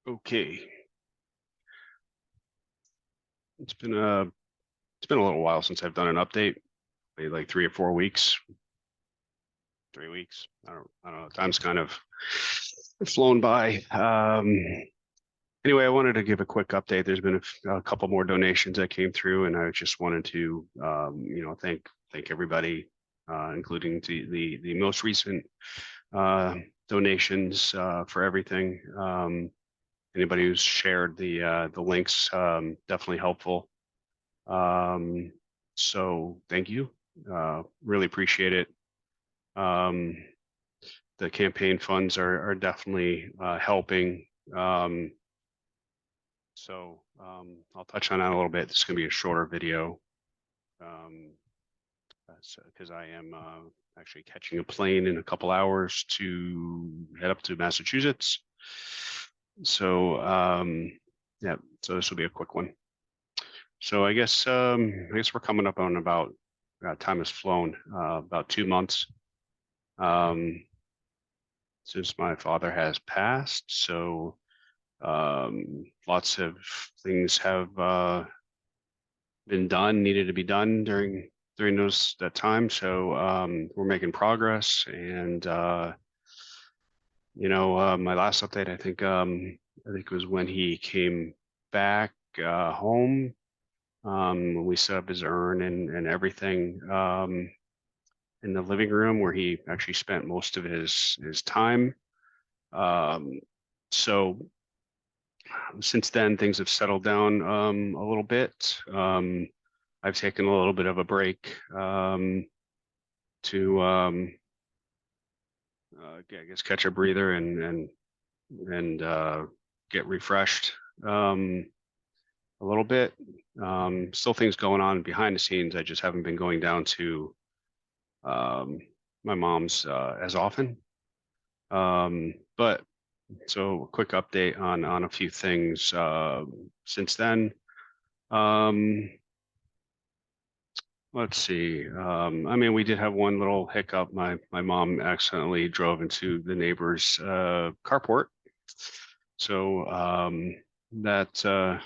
Okay. It's been a little while since I've done an update. Maybe like 3 or 4 weeks. 3 weeks. I don't know. Time's kind of flown by. Anyway, I wanted to give a quick update. There's been a couple more donations that came through, and I just wanted to thank everybody, including the most recent donations for everything. Anybody who's shared the links, definitely helpful. So thank you. Really appreciate it. The campaign funds are definitely helping. I'll touch on that a little bit. This is going to be a shorter video because I am actually catching a plane in a couple hours to head up to Massachusetts. So yeah, so this will be a quick one. So I guess we're coming up on about time has flown about 2 months since my father has passed. So lots of things have been done, needed to be done during that time. So we're making progress, and my last update, I think it was when he came back home. When we set up his urn and everything in the living room where he actually spent most of his time. So since then, things have settled down a little bit. I've taken a little bit of a break to I guess catch a breather and get refreshed a little bit. Still things going on behind the scenes. I just haven't been going down to my mom's as often. But so a quick update on a few things since then. Let's see. I mean, we did have one little hiccup. My mom accidentally drove into the neighbor's carport. So that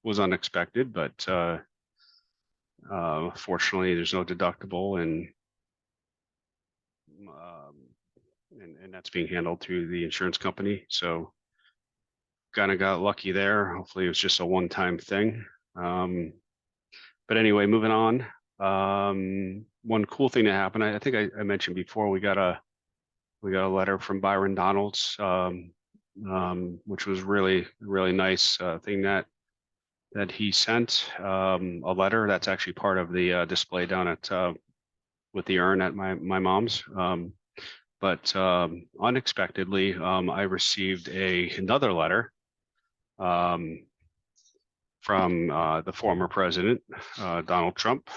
was unexpected, but fortunately there's no deductible, and that's being handled through the insurance company. So kind of got lucky there. Hopefully it was just a one-time thing. But anyway, moving on. One cool thing that happened, I think I mentioned before, we got a letter from Byron Donalds, which was really nice thing that he sent. A letter that's actually part of the display down at with the urn at my mom's. But unexpectedly, I received another letter from the former president, Donald Trump.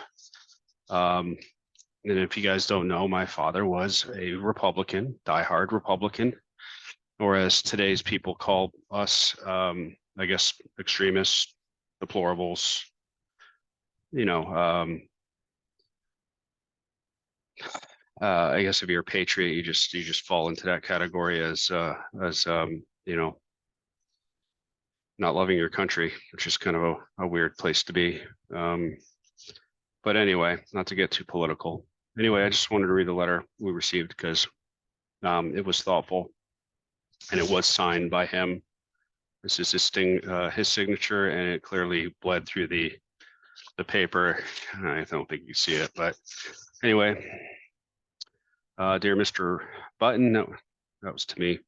And if you guys don't know, my father was a Republican, diehard Republican, or as today's people call us, I guess, extremists, deplorables. I guess if you're a patriot, you just fall into that category as not loving your country, which is kind of a weird place to be. But anyway, not to get too political. Anyway, I just wanted to read the letter we received because it was thoughtful and it was signed by him. This is his signature, and it clearly bled through the paper. I don't think you see it, but anyway, dear Mr. Button, that was to me.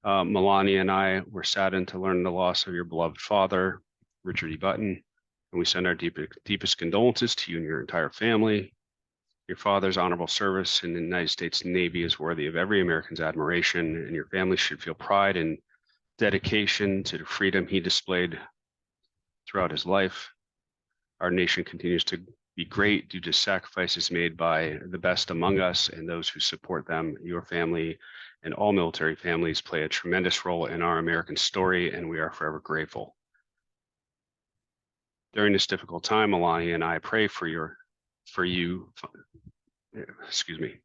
Melania and I were saddened to learn the loss of your beloved father, Richard E. Button, and we send our deepest condolences to you and your entire family. Your father's honorable service in the United States Navy is worthy of every American's admiration, and your family should feel pride and dedication to the freedom he displayed throughout his life. Our nation continues to be great due to sacrifices made by the best among us and those who support them. Your family and all military families play a tremendous role in our American story, and we are forever grateful. During this difficult time, Melania and I pray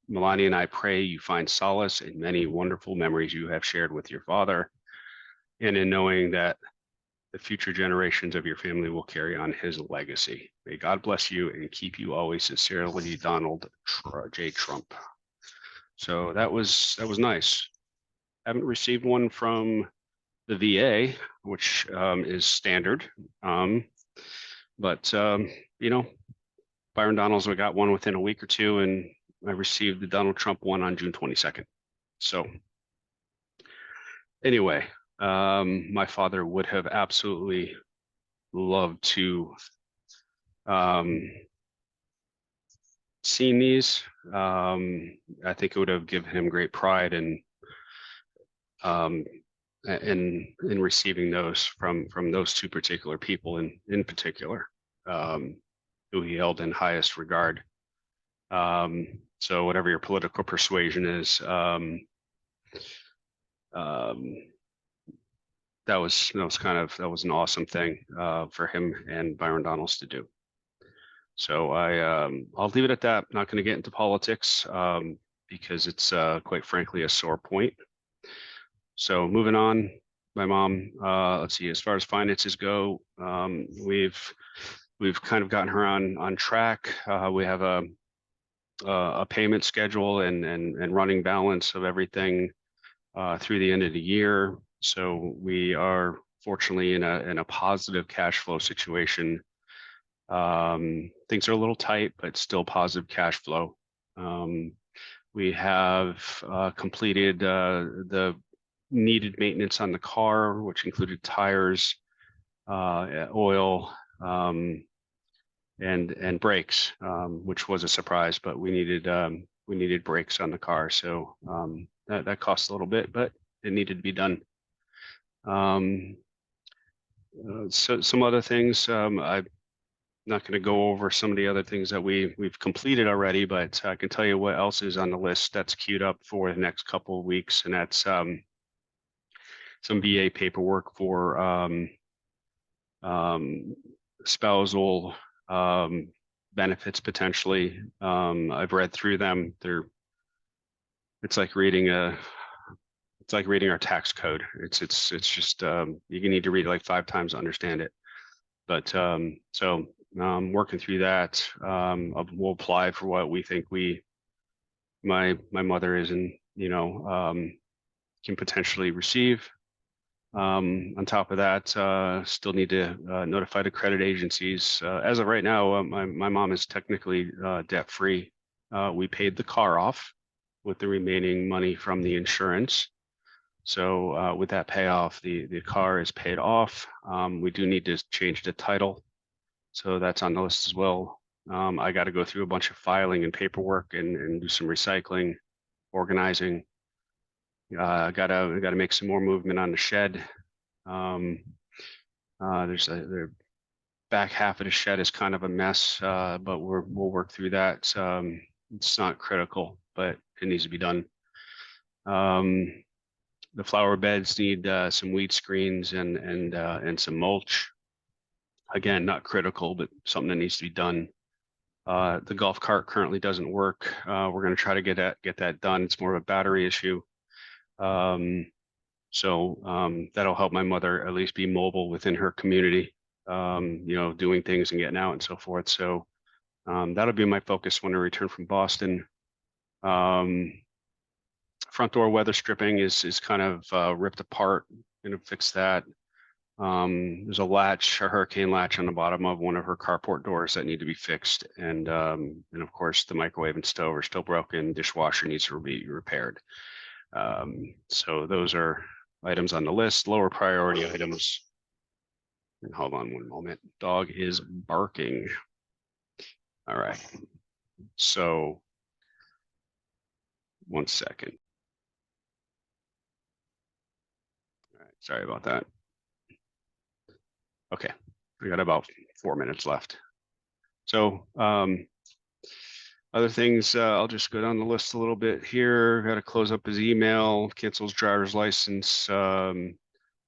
Melania and I pray you find solace in many wonderful memories you have shared with your father. and in knowing that the future generations of your family will carry on his legacy. May God bless you and keep you always. Sincerely, Donald J. Trump. So that was nice. Haven't received one from the VA, which is standard. But you know, Byron Donalds, we got one within a week or two, and I received the Donald Trump one on June 22nd. So anyway, my father would have absolutely loved to seen these. I think it would have given him great pride in receiving those from those two particular people in particular, who he held in highest regard. So whatever your political persuasion is, that was an awesome thing for him and Byron Donalds to do. So I'll leave it at that. Not going to get into politics because it's quite frankly a sore point. So moving on, my mom, let's see, as far as finances go, we've kind of gotten her on track. We have a payment schedule and running balance of everything through the end of the year. So we are fortunately in a positive cash flow situation. Things are a little tight, but still positive cash flow. We have completed the needed maintenance on the car, which included tires, oil, and brakes, which was a surprise, but we needed brakes on the car. So that cost a little bit, but it needed to be done. So some other things, I'm not going to go over some of the other things that we've completed already, but I can tell you what else is on the list that's queued up for the next couple of weeks, and that's some VA paperwork for spousal benefits potentially. I've read through them. It's like reading our tax code. It's just you need to read it like 5 times to understand it. But so working through that, we'll apply for what we think my mother is and can potentially receive. On top of that, still need to notify the credit agencies. As of right now, my mom is technically debt free. We paid the car off with the remaining money from the insurance. So with that payoff, the car is paid off. We do need to change the title. So that's on the list as well. I got to go through a bunch of filing and paperwork and do some recycling, organizing. Gotta make some more movement on the shed. There's the back half of the shed is kind of a mess, but we'll work through that. It's not critical, but it needs to be done. The flower beds need some weed screens and some mulch. Again, not critical, but something that needs to be done. The golf cart currently doesn't work. We're going to try to get that done. It's more of a battery issue. So that'll help my mother at least be mobile within her community, doing things and getting out and so forth. So that'll be my focus when I return from Boston. Front door weather stripping is kind of ripped apart. Gonna fix that. There's a hurricane latch on the bottom of one of her carport doors that need to be fixed. And of course the microwave and stove are still broken. Dishwasher needs to be repaired. So those are items on the list, lower priority items. And hold on one moment. Dog is barking. All right. So 1 second. All right. Sorry about that. Okay. We got about 4 minutes left. So other things, I'll just go down the list a little bit here. Got to close up his email, cancel his driver's license. We're going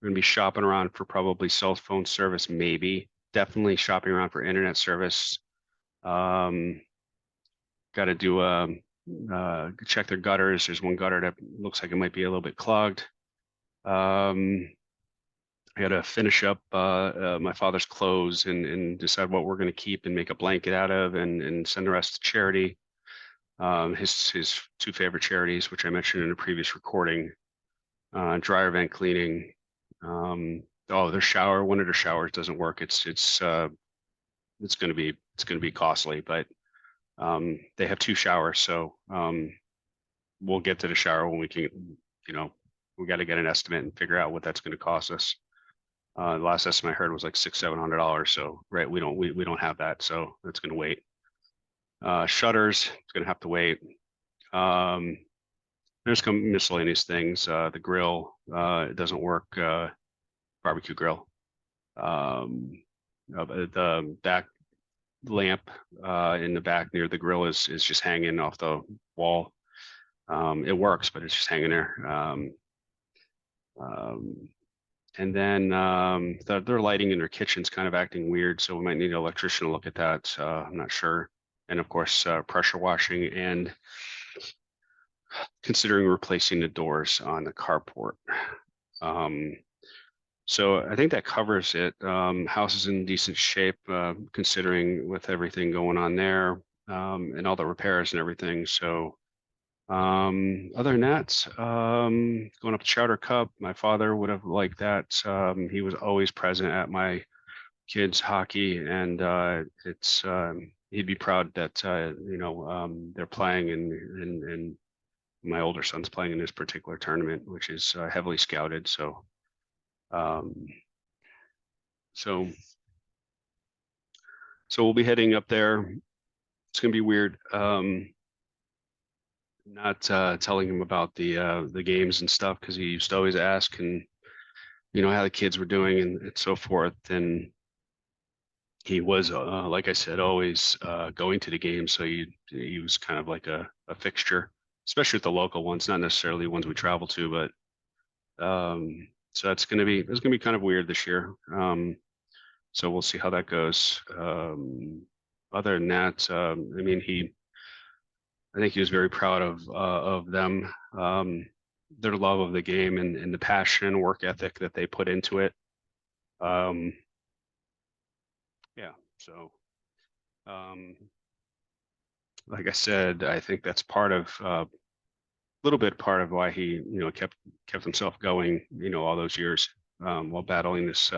to be shopping around for probably cell phone service, maybe. Definitely shopping around for internet service. Got to do check their gutters. There's one gutter that looks like it might be a little bit clogged. I had to finish up my father's clothes and decide what we're going to keep and make a blanket out of and send the rest to charity. His two favorite charities, which I mentioned in a previous recording, dryer vent cleaning. Oh, their shower, one of their showers doesn't work. It's going to be costly, but they have two showers, so we'll get to the shower when we can. You know, we got to get an estimate and figure out what that's going to cost us. The last estimate I heard was like $600-700. So right, we don't have that, so that's going to wait. Shutters, it's going to have to wait. There's some miscellaneous things. The grill, it doesn't work. Barbecue grill. The back lamp in the back near the grill is just hanging off the wall. It works, but it's just hanging there. And then their lighting in their kitchen's kind of acting weird, so we might need an electrician to look at that. I'm not sure. And of course, pressure washing and considering replacing the doors on the carport. So I think that covers it. House is in decent shape, considering with everything going on there, and all the repairs and everything. So other than that, going up to Chowder Cup, my father would have liked that. He was always present at my kids' hockey, and he'd be proud that they're playing and my older son's playing in this particular tournament, which is heavily scouted. So so we'll be heading up there. It's gonna be weird. Not telling him about the games and stuff because he used to always ask and how the kids were doing and so forth. And he was like I said, always going to the games, so he was kind of like a fixture, especially with the local ones, not necessarily ones we travel to, but so it's gonna be kind of weird this year. So we'll see how that goes. Other than that, I mean, I think he was very proud of them, their love of the game and the passion and work ethic that they put into it. Yeah, so like I said, I think that's part of a little bit part of why he kept himself going all those years while battling these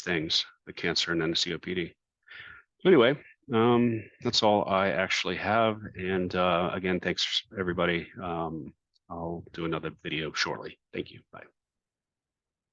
things, the cancer and then the COPD. So anyway, that's all I actually have. And again, thanks everybody. I'll do another video shortly. Thank you. Bye.